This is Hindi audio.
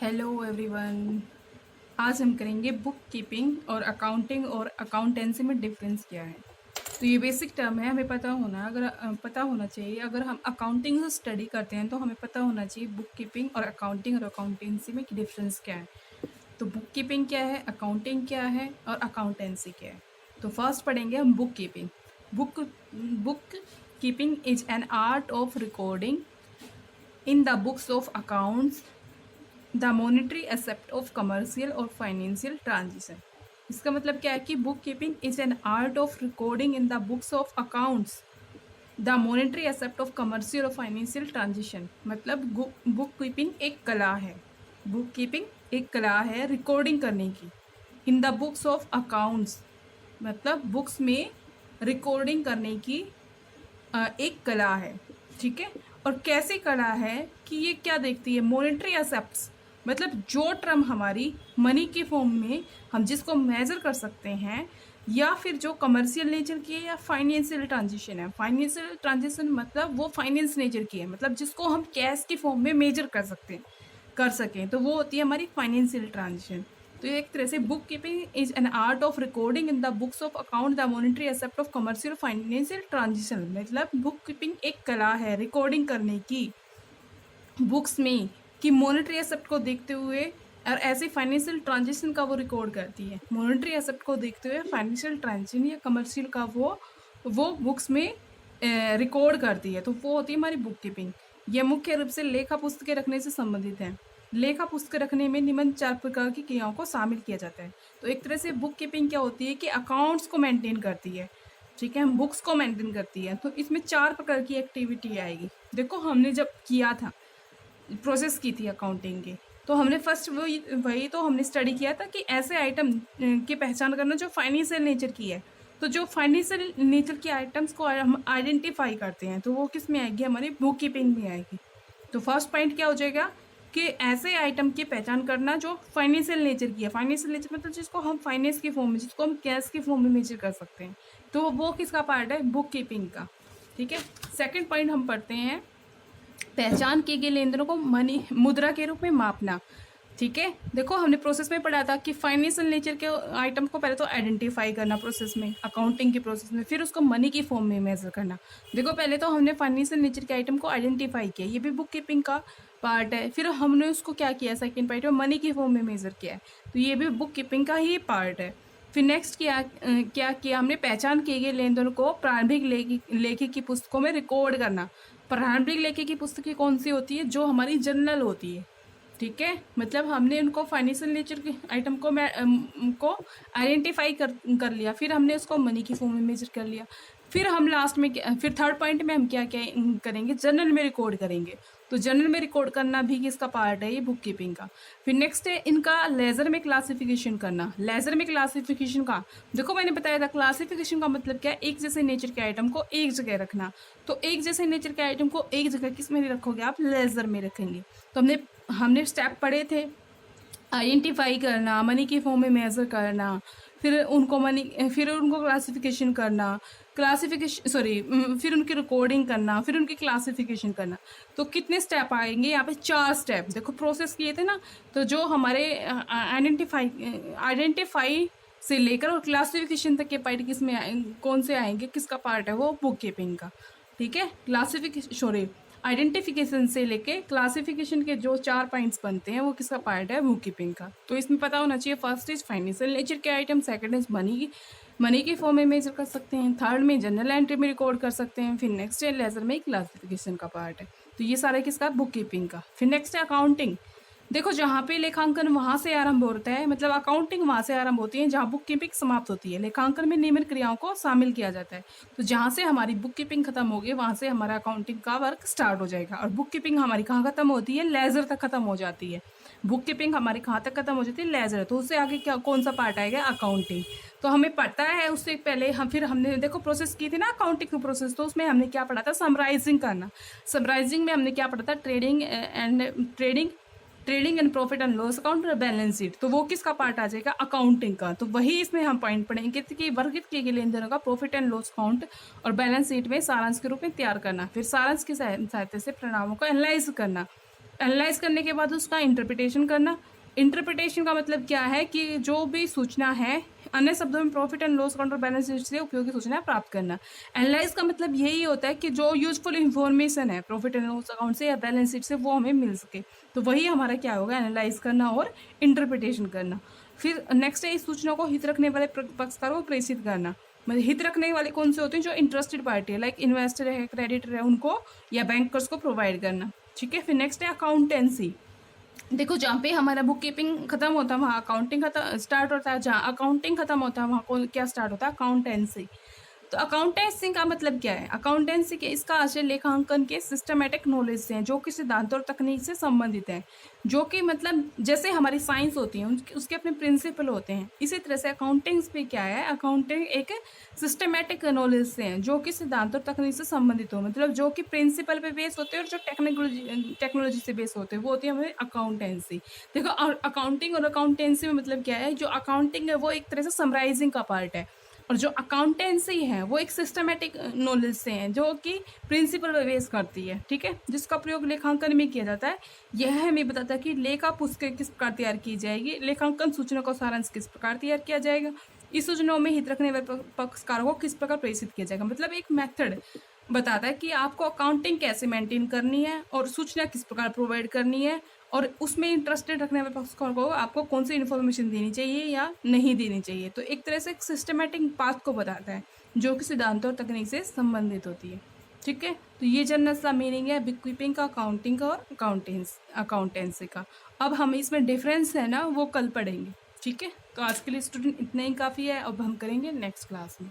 Hello everyone. आज हम करेंगे बुक कीपिंग और अकाउंटिंग और अकाउंटेंसी में डिफरेंस क्या है। तो ये बेसिक टर्म है, हमें पता होना अगर पता होना चाहिए। अगर हम अकाउंटिंग से स्टडी करते हैं तो हमें पता होना चाहिए बुक कीपिंग और अकाउंटिंग और अकाउंटेंसी में डिफरेंस क्या है। तो बुक कीपिंग क्या है, अकाउंटिंग क्या है और अकाउंटेंसी क्या है। तो फर्स्ट पढ़ेंगे हम book keeping. Book book keeping is an art of recording in the books of accounts the monetary accept of commercial और फाइनेंशियल ट्रांजेक्शन। इसका मतलब क्या है कि book keeping is an art of recording in the books of accounts the monetary accept of commercial और फाइनेंशियल ट्रांजेक्शन। मतलब बुक कीपिंग एक कला है। बुक कीपिंग एक कला है रिकॉर्डिंग करने की। In the books of accounts मतलब बुक्स में रिकॉर्डिंग करने की एक कला है। ठीक है। और कैसी कला है कि ये क्या देखती है, मॉनेटरी एसेप्ट्स मतलब जो टर्म हमारी मनी की फॉर्म में हम जिसको मेजर कर सकते हैं, या फिर जो कमर्शियल नेचर की है या फाइनेंशियल ट्रांजेक्शन है। फाइनेंशियल ट्रांजेक्शन मतलब वो फाइनेंस नेचर की है, मतलब जिसको हम कैश की फॉर्म में मेजर कर सकें, तो वो होती है हमारी फाइनेंशियल ट्रांजेक्शन। तो ये एक तरह से book keeping is an art of recording in the books of account the monetary accept of commercial financial transaction. मतलब बुक कीपिंग एक कला है रिकॉर्डिंग करने की बुक्स में कि मॉनेटरी एसेप्ट को देखते हुए और ऐसे फाइनेंशियल ट्रांजेक्शन का वो रिकॉर्ड करती है। मॉनेटरी एसेप्ट को देखते हुए फाइनेंशियल ट्रांजेक्शन या कमर्शियल का वो बुक्स में रिकॉर्ड करती है। तो वो होती है हमारी बुक कीपिंग। यह मुख्य रूप से लेखा पुस्तकें रखने से संबंधित है। लेखा पुस्तक रखने में निम्न 4 प्रकार की क्रियाओं को शामिल किया जाता है। तो एक तरह से बुक कीपिंग क्या होती है कि अकाउंट्स को मेंटेन करती है। ठीक है, हम बुक्स को मेंटेन करती है। तो इसमें 4 प्रकार की एक्टिविटी आएगी। देखो हमने जब किया था, प्रोसेस की थी अकाउंटिंग की, तो हमने फर्स्ट वही तो हमने स्टडी किया था कि ऐसे आइटम की पहचान करना जो फाइनेंशियल नेचर की है। तो जो फाइनेंशियल नेचर की आइटम्स को हम आइडेंटिफाई करते हैं, तो वो किस में आएगी, हमारी बुक कीपिंग में आएगी। तो फर्स्ट पॉइंट क्या हो जाएगा कि ऐसे आइटम की पहचान करना जो फाइनेंशियल नेचर की है। फाइनेंशियल नेचर मतलब जिसको हम फाइनेंस की फॉर्म में, जिसको हम कैश की फॉर्म में मेजर कर सकते हैं, तो वो किसका पार्ट है, बुक कीपिंग का। ठीक है। सेकेंड पॉइंट हम पढ़ते हैं, पहचान किए गए लेन देनों को मनी मुद्रा के रूप में मापना। ठीक है। देखो हमने प्रोसेस में पढ़ा था कि फाइनेंशियल नेचर के आइटम को पहले तो आइडेंटिफाई करना प्रोसेस में, अकाउंटिंग के प्रोसेस में, फिर उसको मनी की फॉर्म में मेजर करना। देखो पहले तो हमने फाइनेंशियल नेचर के आइटम को आइडेंटिफाई किया, ये भी बुक कीपिंग का पार्ट है। फिर हमने उसको क्या किया, सेकेंड पॉइंट में मनी की फॉर्म में मेजर किया है, तो ये भी बुक कीपिंग का ही पार्ट है। फिर नेक्स्ट क्या किया हमने, पहचान किए गए लेन देनों को प्रारंभिक लेखी की पुस्तकों में रिकॉर्ड करना। प्रारंभिक लेखी की पुस्तकें कौन सी होती है, जो हमारी जर्नल होती है। ठीक है। मतलब हमने उनको फाइनेंशियल नेचर के आइटम को आइडेंटिफाई कर लिया, फिर हमने उसको मनी की फॉर्म में मेजर कर लिया। फिर हम लास्ट में फिर थर्ड पॉइंट में हम क्या क्या करेंगे, जर्नल में रिकॉर्ड करेंगे। तो जर्नल में रिकॉर्ड करना भी किसका पार्ट है, ये बुक कीपिंग का। फिर नेक्स्ट है इनका लेजर में क्लासिफिकेशन करना। लेजर में क्लासिफिकेशन का, देखो मैंने बताया था क्लासिफिकेशन का मतलब क्या है, एक जैसे नेचर के आइटम को एक जगह रखना। तो एक जैसे नेचर के आइटम को एक जगह किस में रखोगे आप, लेजर में रखेंगे। तो हमने स्टेप पढ़े थे, आइडेंटिफाई करना, मनी की फॉर्म में मेजर करना, फिर उनको क्लासिफिकेशन करना, फिर उनकी रिकॉर्डिंग करना, फिर उनकी क्लासिफिकेशन करना। तो कितने स्टेप आएंगे यहाँ पे, 4 स्टेप। देखो प्रोसेस किए थे ना, तो जो हमारे आइडेंटिफाई से लेकर और क्लासिफिकेशन तक के पार्ट कौन से आएंगे, किसका पार्ट है, वो बुक कीपिंग का। ठीक है। आइडेंटिफिकेशन से लेके क्लासिफिकेशन के जो 4 पॉइंट्स बनते हैं, वो किसका पार्ट है, बुक कीपिंग का। तो इसमें पता होना चाहिए, फर्स्ट इज फाइनेंशियल नेचर के आइटम, सेकंड इज मनी की फॉर्म में मेजर कर सकते हैं, थर्ड में जनरल एंट्री में रिकॉर्ड कर सकते हैं, फिर नेक्स्ट है लेजर में क्लासिफिकेशन का पार्ट है। तो ये सारा किसका, बुक कीपिंग का। फिर नेक्स्ट है अकाउंटिंग। देखो जहाँ पे लेखांकन वहाँ से आरंभ होता है, मतलब अकाउंटिंग वहाँ से आरंभ होती है जहाँ बुक कीपिंग समाप्त होती है। लेखांकन में निम्न क्रियाओं को शामिल किया जाता है। तो जहाँ से हमारी बुक कीपिंग खत्म होगी, वहाँ से हमारा अकाउंटिंग का वर्क स्टार्ट हो जाएगा। और बुक कीपिंग हमारी कहाँ खत्म होती है, लेजर तक खत्म हो जाती है। बुक कीपिंग हमारी कहाँ तक खत्म हो जाती है, लेजर। तो उससे आगे क्या, कौन सा पार्ट आएगा, अकाउंटिंग। तो हमें पता है, उससे पहले हमने देखो प्रोसेस की थी ना अकाउंटिंग की प्रोसेस, तो उसमें हमने क्या पढ़ा था, समराइजिंग करना। समराइजिंग में हमने क्या पढ़ा था, trading and profit and loss account और बैलेंस शीट। तो वो किसका पार्ट आ जाएगा, अकाउंटिंग का। तो वही इसमें हम पॉइंट पढ़ेंगे कि वर्गित किए गए लेन देनों का प्रॉफिट एंड लॉस अकाउंट और बैलेंस शीट में सारांश के रूप में तैयार करना, फिर सारांश की सहायता से परिणामों को एनालाइज करना। एनालाइज करने के बाद उसका इंटरप्रिटेशन करना। इंटरप्रिटेशन का मतलब क्या है कि जो भी सूचना है, अन्य शब्दों में प्रॉफिट एंड लॉस अकाउंट और बैलेंस शीट से उपयोगी सूचना प्राप्त करना। एनालाइज का मतलब यही होता है कि जो यूजफुल इंफॉर्मेशन है प्रॉफिट एंड लॉस अकाउंट से या बैलेंस शीट से वो हमें मिल सके, तो वही हमारा क्या होगा, एनालाइज करना और इंटरप्रिटेशन करना। फिर नेक्स्ट है इस सूचना को हित रखने वाले पक्षकारों को प्रेषित करना। मतलब हित रखने वाले कौन से होते हैं, जो इंटरेस्टेड पार्टी है, लाइक इन्वेस्टर है, क्रेडिटर है, उनको या बैंकर्स को प्रोवाइड करना। ठीक है। फिर नेक्स्ट है अकाउंटेंसी। देखो जहाँ पे हमारा बुक कीपिंग खत्म होता है वहाँ अकाउंटिंग खत्म स्टार्ट होता है, जहाँ अकाउंटिंग खत्म होता है वहाँ क्या स्टार्ट होता है, अकाउंटेंसी। तो अकाउंटेंसी का मतलब क्या है, अकाउंटेंसी के इसका आशय लेखांकन के सिस्टमेटिक नॉलेज से है, जो कि सिद्धांत और तकनीक से संबंधित है। जो कि मतलब जैसे हमारी साइंस होती है उसके अपने प्रिंसिपल होते हैं, इसी तरह से अकाउंटिंग भी क्या है, अकाउंटिंग एक सिस्टमेटिक नॉलेज से है जो कि सिद्धांत और तकनीक से संबंधित हो, मतलब जो कि प्रिंसिपल पे बेस होते हैं और जो टेक्नोलॉजी से बेस होते हैं वो होती है हमारी अकाउंटेंसी। देखो अकाउंटिंग और अकाउंटेंसी में मतलब क्या है, जो अकाउंटिंग है वो एक तरह से समराइजिंग का पार्ट है, और जो अकाउंटेंसी है वो एक सिस्टमेटिक नॉलेज से है जो कि प्रिंसिपल पर बेस करती है। ठीक है। जिसका प्रयोग लेखांकन में किया जाता है। यह हमें बताता है कि लेखा पुस्तकें किस प्रकार तैयार की जाएगी, लेखांकन सूचना का सारांश किस प्रकार तैयार किया जाएगा, इस सूचनाओं में हित रखने वाले पक्षकारों को किस प्रकार प्रेषित किया जाएगा। मतलब एक मेथड बताता है कि आपको अकाउंटिंग कैसे मेंटेन करनी है और सूचना किस प्रकार प्रोवाइड करनी है, और उसमें इंटरेस्टेड रखने वाले पक्षकार को आपको कौन सी इन्फॉर्मेशन देनी चाहिए या नहीं देनी चाहिए। तो एक तरह से एक सिस्टमेटिक पाथ को बताता है जो कि सिद्धांत और तकनीक से संबंधित होती है। ठीक है। तो ये जनरल सा मीनिंग है बुक कीपिंग का, अकाउंटिंग का और अकाउंटेंसी का। अब हम इसमें डिफरेंस है ना वो कल पढ़ेंगे। ठीक है। तो आज के लिए स्टूडेंट इतना ही काफ़ी है, अब हम करेंगे नेक्स्ट क्लास में।